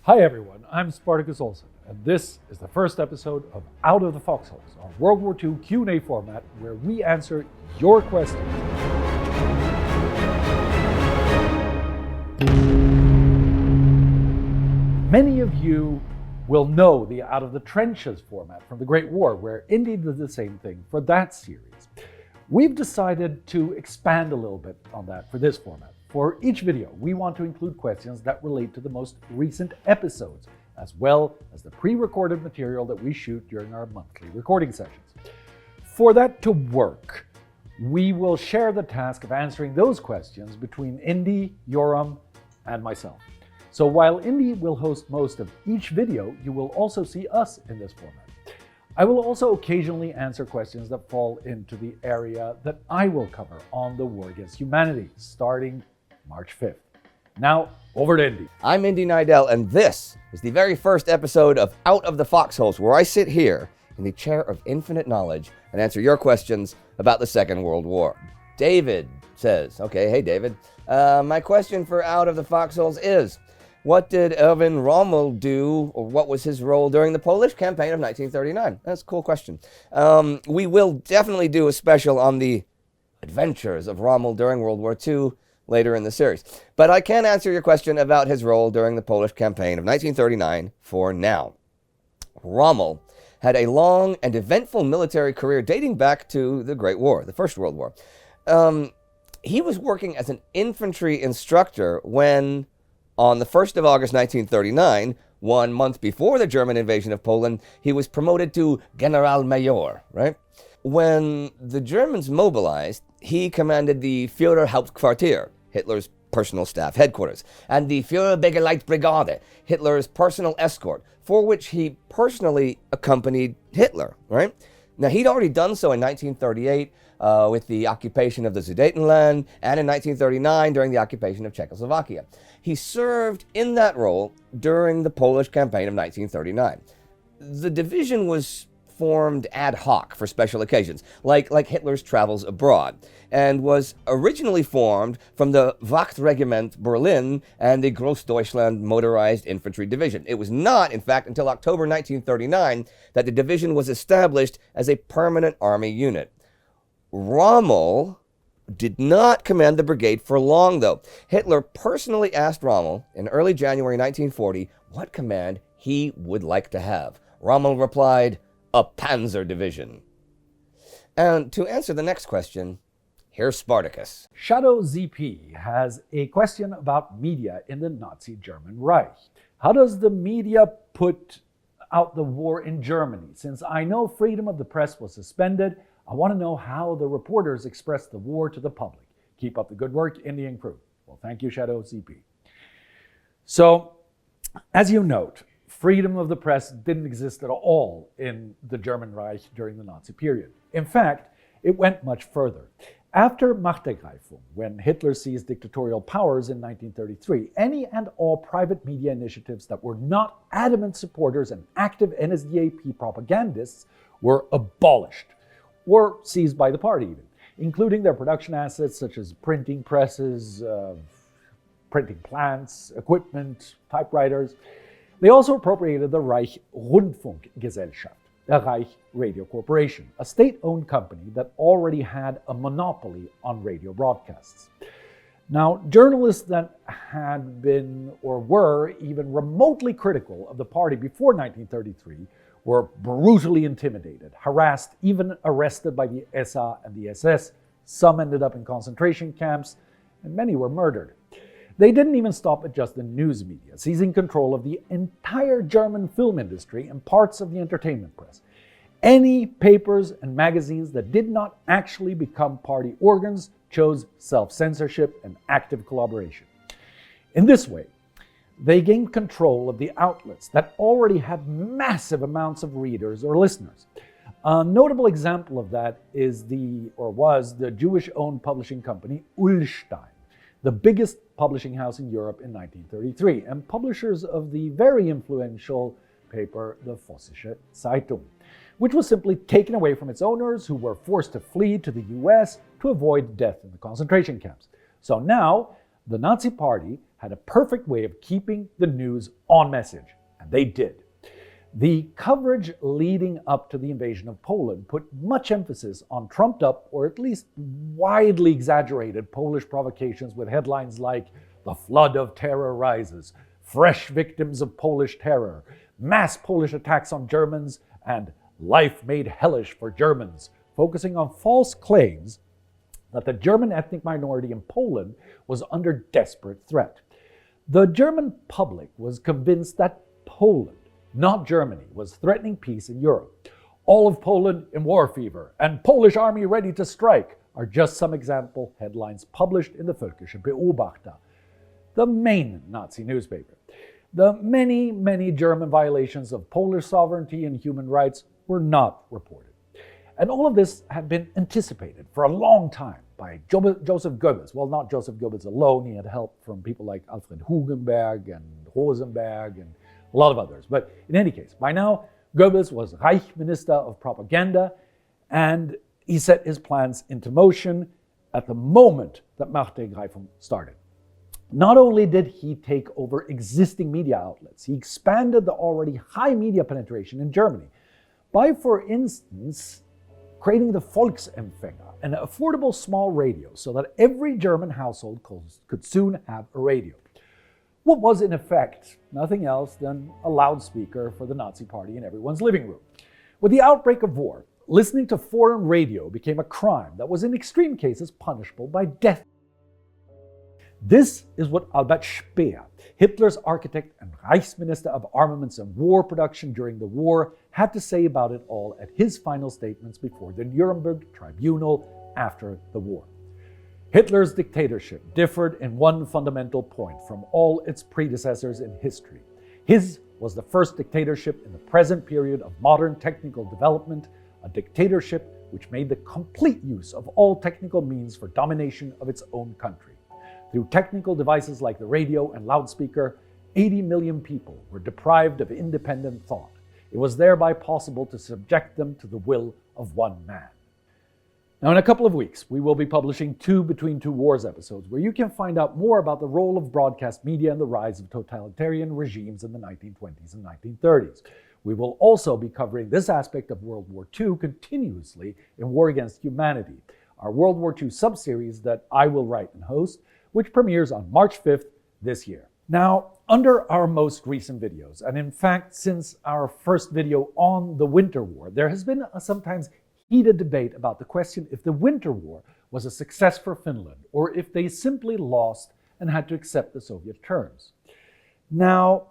Hi everyone, I'm Spartacus Olsson, and this is the first episode of Out of the Foxholes, our World War II Q&A format where we answer your questions. Many of you will know the Out of the Trenches format from the Great War, where Indy did the same thing for that series. We've decided to expand a little bit on that for this format. For each video, we want to include questions that relate to the most recent episodes, as well as the pre-recorded material that we shoot during our monthly recording sessions. For that to work, we will share the task of answering those questions between Indy, Joram, and myself. So while Indy will host most of each video, you will also see us in this format. I will also occasionally answer questions that fall into the area that I will cover on the War Against Humanity, starting March 5th. Now, over to Indy. I'm Indy Neidell, and this is the very first episode of Out of the Foxholes, where I sit here in the chair of infinite knowledge and answer your questions about the Second World War. David says, okay, hey David, my question for Out of the Foxholes is, what did Erwin Rommel do, or what was his role during the Polish campaign of 1939? That's a cool question. We will definitely do a special on the adventures of Rommel during World War II later in the series. But I can answer your question about his role during the Polish campaign of 1939 for now. Rommel had a long and eventful military career dating back to the Great War, the First World War. He was working as an infantry instructor when, on the 1st of August 1939, 1 month before the German invasion of Poland, he was promoted to Generalmajor, right? When the Germans mobilized, he commanded the Führerhauptquartier, Hitler's personal staff headquarters, and the Führerbegleitbrigade, Hitler's personal escort, for which he personally accompanied Hitler, right? Now, he'd already done so in 1938 with the occupation of the Sudetenland, and in 1939 during the occupation of Czechoslovakia. He served in that role during the Polish campaign of 1939. The division was formed ad hoc for special occasions, like Hitler's travels abroad, and was originally formed from the Wachtregiment Berlin and the Großdeutschland Motorized Infantry Division. It was not, in fact, until October 1939 that the division was established as a permanent army unit. Rommel did not command the brigade for long, though. Hitler personally asked Rommel in early January 1940 what command he would like to have. Rommel replied, "A Panzer Division." And to answer the next question, here's Spartacus. Shadow ZP has a question about media in the Nazi German Reich. How does the media put out the war in Germany? Since I know freedom of the press was suspended, I want to know how the reporters expressed the war to the public. Keep up the good work, Indy and crew. Well, thank you, Shadow ZP. So, as you note, freedom of the press didn't exist at all in the German Reich during the Nazi period. In fact, it went much further. After Machtergreifung, when Hitler seized dictatorial powers in 1933, any and all private media initiatives that were not adamant supporters and active NSDAP propagandists were abolished, or seized by the party even, including their production assets such as printing presses, printing plants, equipment, typewriters. They also appropriated the Reich Rundfunkgesellschaft, the Reich Radio Corporation, a state-owned company that already had a monopoly on radio broadcasts. Now, journalists that had been or were even remotely critical of the party before 1933 were brutally intimidated, harassed, even arrested by the SA and the SS. Some ended up in concentration camps, and many were murdered. They didn't even stop at just the news media, seizing control of the entire German film industry and parts of the entertainment press. Any papers and magazines that did not actually become party organs chose self-censorship and active collaboration. In this way, they gained control of the outlets that already had massive amounts of readers or listeners. A notable example of that was the Jewish-owned publishing company Ullstein, the biggest publishing house in Europe in 1933, and publishers of the very influential paper, the Vossische Zeitung, which was simply taken away from its owners, who were forced to flee to the US to avoid death in the concentration camps. So now, The Nazi Party had a perfect way of keeping the news on message, and they did. The coverage leading up to the invasion of Poland put much emphasis on trumped up, or at least widely exaggerated, Polish provocations with headlines like "The Flood of Terror Rises," "Fresh Victims of Polish Terror," "Mass Polish Attacks on Germans," and "Life Made Hellish for Germans," focusing on false claims that the German ethnic minority in Poland was under desperate threat. The German public was convinced that Poland, not Germany, was threatening peace in Europe. "All of Poland in war fever" and "Polish army ready to strike" are just some example headlines published in the Völkische Beobachter, the main Nazi newspaper. The many German violations of Polish sovereignty and human rights were not reported. And all of this had been anticipated for a long time by Joseph Goebbels. Well, not Joseph Goebbels alone. He had help from people like Alfred Hugenberg and Rosenberg and a lot of others. But in any case, by now, Goebbels was Reich Minister of Propaganda, and he set his plans into motion at the moment that Machtergreifung started. Not only did he take over existing media outlets, he expanded the already high media penetration in Germany by, for instance, creating the Volksempfänger, an affordable small radio so that every German household could soon have a radio. What was in effect nothing else than a loudspeaker for the Nazi Party in everyone's living room. With the outbreak of war, listening to foreign radio became a crime that was in extreme cases punishable by death. This is what Albert Speer, Hitler's architect and Reichsminister of Armaments and War Production during the war, had to say about it all at his final statements before the Nuremberg Tribunal after the war. Hitler's dictatorship differed in one fundamental point from all its predecessors in history. His was the first dictatorship in the present period of modern technical development, a dictatorship which made the complete use of all technical means for domination of its own country. Through technical devices like the radio and loudspeaker, 80 million people were deprived of independent thought. It was thereby possible to subject them to the will of one man. Now, in a couple of weeks, we will be publishing 2 Between Two Wars episodes where you can find out more about the role of broadcast media and the rise of totalitarian regimes in the 1920s and 1930s. We will also be covering this aspect of World War II continuously in War Against Humanity, our World War II subseries that I will write and host, which premieres on March 5th this year. Now, under our most recent videos, and in fact since our first video on the Winter War, there has been a sometimes heated debate about the question if the Winter War was a success for Finland or if they simply lost and had to accept the Soviet terms. Now,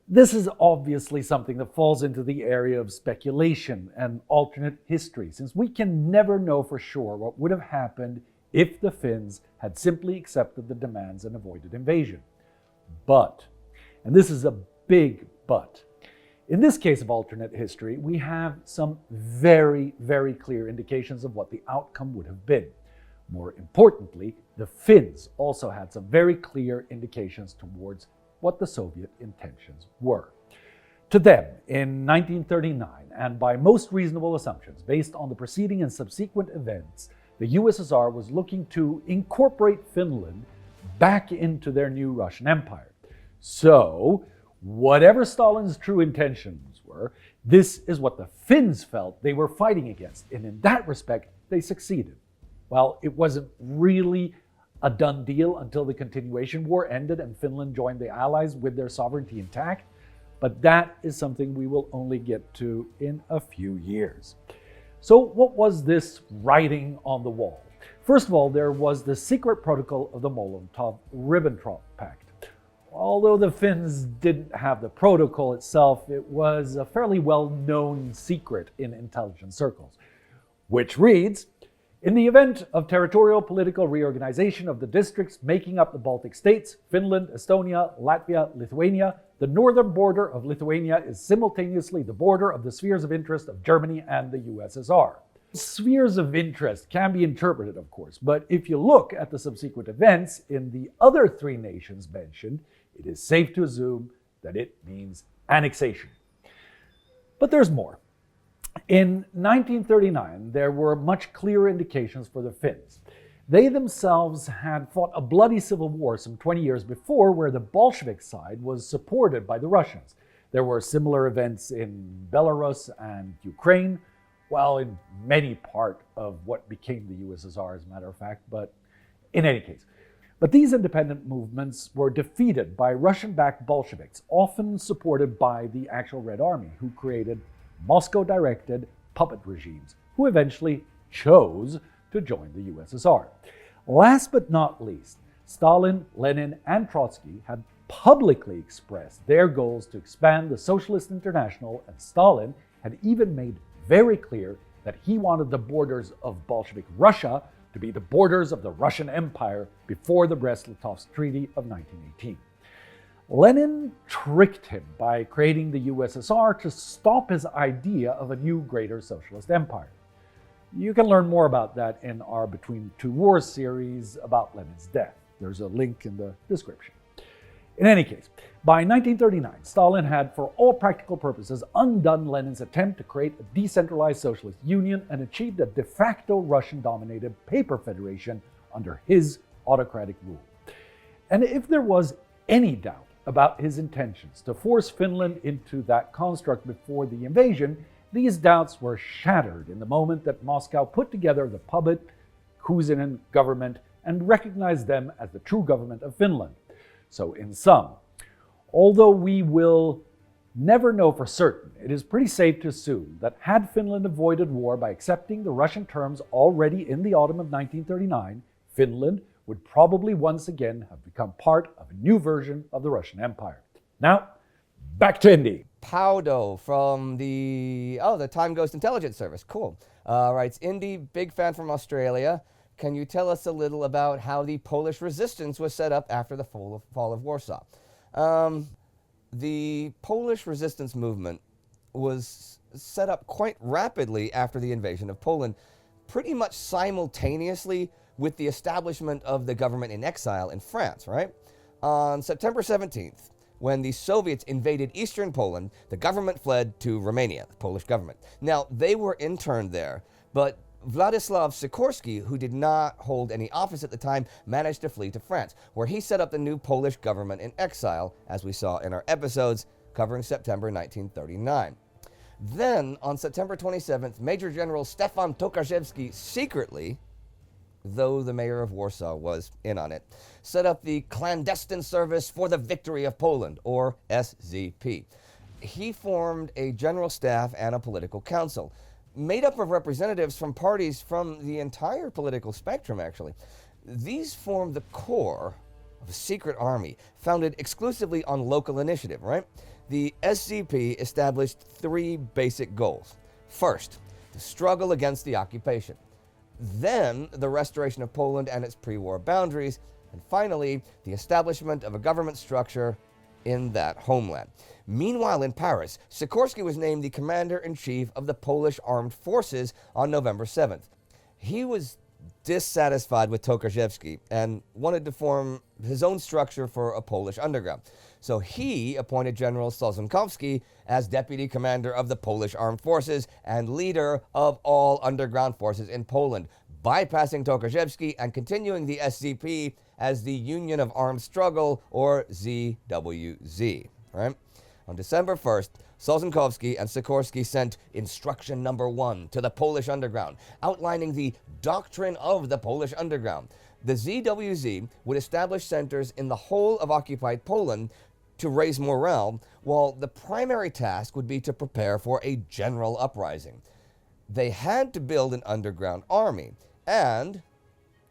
this is obviously something that falls into the area of speculation and alternate history, since we can never know for sure what would have happened if the Finns had simply accepted the demands and avoided invasion. But, and this is a big but, in this case of alternate history, we have some very clear indications of what the outcome would have been. More importantly, the Finns also had some very clear indications towards what the Soviet intentions were. To them, in 1939, and by most reasonable assumptions based on the preceding and subsequent events, the USSR was looking to incorporate Finland back into their new Russian Empire. So, whatever Stalin's true intentions were, this is what the Finns felt they were fighting against, and in that respect, they succeeded. Well, it wasn't really a done deal until the continuation war ended and Finland joined the Allies with their sovereignty intact, but that is something we will only get to in a few years. So what was this writing on the wall? First of all, there was the secret protocol of the Molotov-Ribbentrop Pact. Although the Finns didn't have the protocol itself, it was a fairly well-known secret in intelligence circles, which reads, "In the event of territorial political reorganization of the districts making up the Baltic states, Finland, Estonia, Latvia, Lithuania, the northern border of Lithuania is simultaneously the border of the spheres of interest of Germany and the USSR." Spheres of interest can be interpreted, of course, but if you look at the subsequent events in the other 3 nations mentioned, it is safe to assume that it means annexation. But there's more. In 1939, there were much clearer indications for the Finns. They themselves had fought a bloody civil war some 20 years before where the Bolshevik side was supported by the Russians. There were similar events in Belarus and Ukraine, well, in many part of what became the USSR, as a matter of fact, but in any case. But these independent movements were defeated by Russian-backed Bolsheviks, often supported by the actual Red Army, who created Moscow-directed puppet regimes, who eventually chose to join the USSR. Last but not least, Stalin, Lenin, and Trotsky had publicly expressed their goals to expand the Socialist International, and Stalin had even made very clear that he wanted the borders of Bolshevik Russia to be the borders of the Russian Empire before the Brest-Litovsk Treaty of 1918. Lenin tricked him by creating the USSR to stop his idea of a new greater socialist empire. You can learn more about that in our Between Two Wars series about Lenin's death. There's a link in the description. In any case, by 1939, Stalin had, for all practical purposes, undone Lenin's attempt to create a decentralized socialist union and achieved a de facto Russian-dominated paper federation under his autocratic rule. And if there was any doubt about his intentions to force Finland into that construct before the invasion, these doubts were shattered in the moment that Moscow put together the puppet Kuusinen government and recognized them as the true government of Finland. So in sum, although we will never know for certain, it is pretty safe to assume that had Finland avoided war by accepting the Russian terms already in the autumn of 1939, Finland would probably once again have become part of a new version of the Russian Empire. Now, back to Indy. Bodo from the TimeGhost intelligence service. Cool. Writes, Indy, big fan from Australia. Can you tell us a little about how the Polish resistance was set up after the fall of Warsaw? The Polish resistance movement was set up quite rapidly after the invasion of Poland, pretty much simultaneously with the establishment of the government in exile in France, right? On September 17th, when the Soviets invaded eastern Poland, the government fled to Romania, the Polish government. Now, they were interned there, but Władysław Sikorski, who did not hold any office at the time, managed to flee to France, where he set up the new Polish government in exile, as we saw in our episodes covering September 1939. Then, on September 27th, Major General Stefan Tokarzewski secretly, though the mayor of Warsaw was in on it, set up the Clandestine Service for the Victory of Poland, or SZP. He formed a general staff and a political council, made up of representatives from parties from the entire political spectrum, actually. These formed the core of a secret army founded exclusively on local initiative, right? The SZP established three basic goals. First, the struggle against the occupation. Then, the restoration of Poland and its pre-war boundaries. And finally, the establishment of a government structure in that homeland. Meanwhile, in Paris, Sikorski was named the commander-in-chief of the Polish Armed Forces on November 7th. He was dissatisfied with Tokarzewski and wanted to form his own structure for a Polish underground. So he appointed General Sosnkowski as deputy commander of the Polish Armed Forces and leader of all underground forces in Poland, bypassing Tokarzewski and continuing the SZP as the Union of Armed Struggle, or ZWZ, right? On December 1st, Sosnkowski and Sikorski sent Instruction Number 1 to the Polish underground, outlining the doctrine of the Polish underground. The ZWZ would establish centers in the whole of occupied Poland to raise morale, while the primary task would be to prepare for a general uprising. They had to build an underground army, and,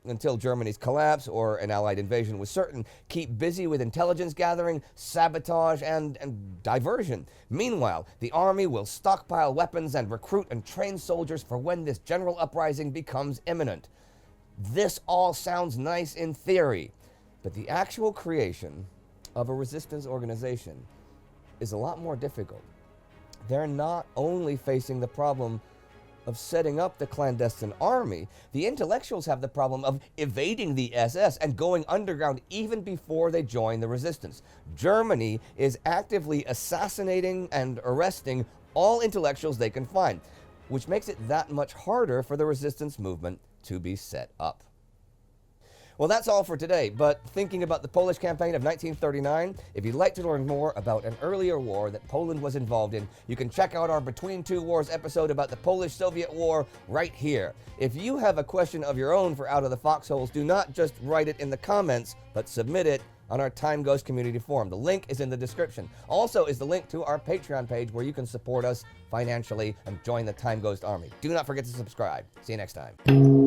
until Germany's collapse or an Allied invasion was certain, keep busy with intelligence gathering, sabotage, and diversion. Meanwhile, the army will stockpile weapons and recruit and train soldiers for when this general uprising becomes imminent. This all sounds nice in theory, but the actual creation of a resistance organization is a lot more difficult. They're not only facing the problem of setting up the clandestine army, the intellectuals have the problem of evading the SS and going underground even before they join the resistance. Germany is actively assassinating and arresting all intellectuals they can find, which makes it that much harder for the resistance movement to be set up. Well, that's all for today, but thinking about the Polish campaign of 1939, if you'd like to learn more about an earlier war that Poland was involved in, you can check out our Between Two Wars episode about the Polish-Soviet War right here. If you have a question of your own for Out of the Foxholes, do not just write it in the comments, but submit it on our TimeGhost community forum. The link is in the description. Also is the link to our Patreon page where you can support us financially and join the TimeGhost army. Do not forget to subscribe. See you next time.